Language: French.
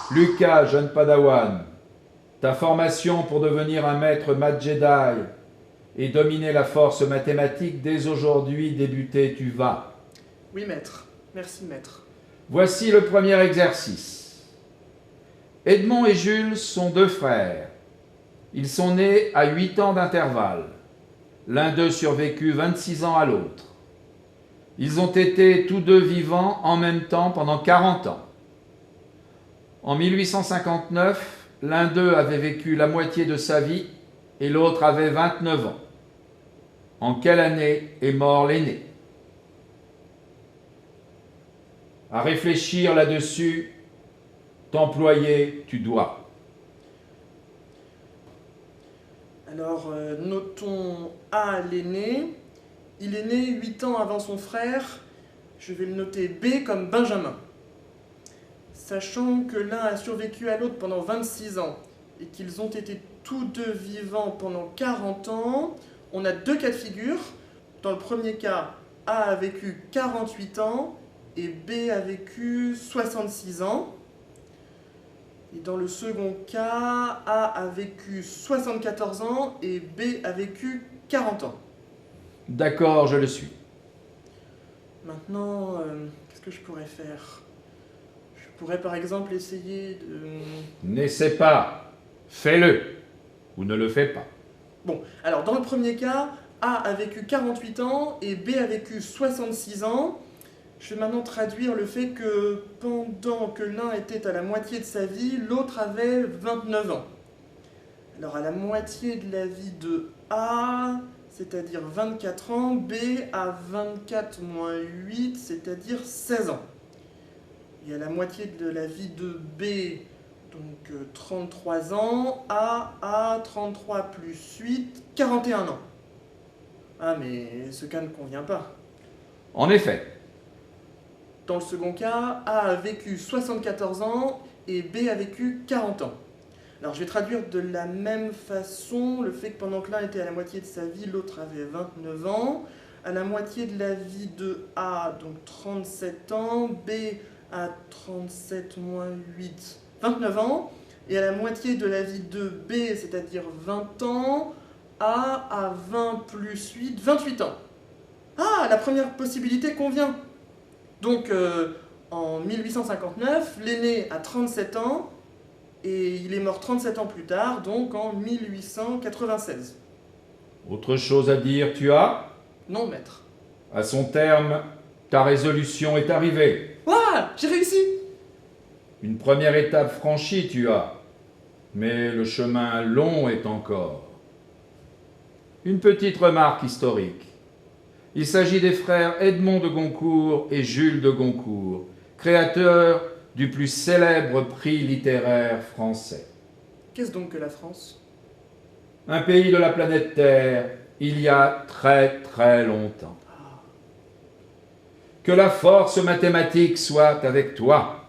Lucas, jeune padawan, ta formation pour devenir un maître Mad Jedi et dominer la force mathématique dès aujourd'hui débuter, tu vas. Oui, maître. Merci, maître. Voici le premier exercice. Edmond et Jules sont deux frères. Ils sont nés à 8 ans d'intervalle. L'un d'eux survécut 26 ans à l'autre. Ils ont été tous deux vivants en même temps pendant 40 ans. En 1859, l'un d'eux avait vécu la moitié de sa vie et l'autre avait 29 ans. En quelle année est mort l'aîné? À réfléchir là-dessus, t'employer, tu dois. Alors, notons A, l'aîné. Il est né 8 ans avant son frère. Je vais le noter B comme Benjamin. Sachant que l'un a survécu à l'autre pendant 26 ans et qu'ils ont été tous deux vivants pendant 40 ans, on a deux cas de figure. Dans le premier cas, A a vécu 48 ans et B a vécu 66 ans. Et dans le second cas, A a vécu 74 ans et B a vécu 40 ans. D'accord, je le suis. Maintenant, qu'est-ce que je pourrais faire? Je pourrais par exemple essayer de... N'essaie pas, fais-le, ou ne le fais pas. Bon, alors dans le premier cas, A a vécu 48 ans et B a vécu 66 ans. Je vais maintenant traduire le fait que pendant que l'un était à la moitié de sa vie, l'autre avait 29 ans. Alors à la moitié de la vie de A, c'est-à-dire 24 ans, B a 24 moins 8, c'est-à-dire 16 ans. Et à la moitié de la vie de B, donc 33 ans, A 33 plus 8, 41 ans. Ah mais ce cas ne convient pas. En effet, Dans le second cas, A a vécu 74 ans et B a vécu 40 ans. Alors je vais traduire de la même façon le fait que pendant que l'un était à la moitié de sa vie, l'autre avait 29 ans. À la moitié de la vie de A, donc 37 ans, B a 37 moins 8, 29 ans. Et à la moitié de la vie de B, c'est-à-dire 20 ans, A a 20 plus 8, 28 ans. Ah, la première possibilité convient. Donc en 1859, l'aîné a 37 ans et il est mort 37 ans plus tard, donc en 1896. autre chose à dire tu as? Non, maître. À son terme, ta résolution est arrivée. Ouah, j'ai réussi! Une première étape franchie tu as, mais le chemin long est encore. Une petite remarque historique. Il s'agit des frères Edmond de Goncourt et Jules de Goncourt, créateurs du plus célèbre prix littéraire français. Qu'est-ce donc que la France? Un pays de la planète Terre, il y a très très longtemps. Que la force mathématique soit avec toi.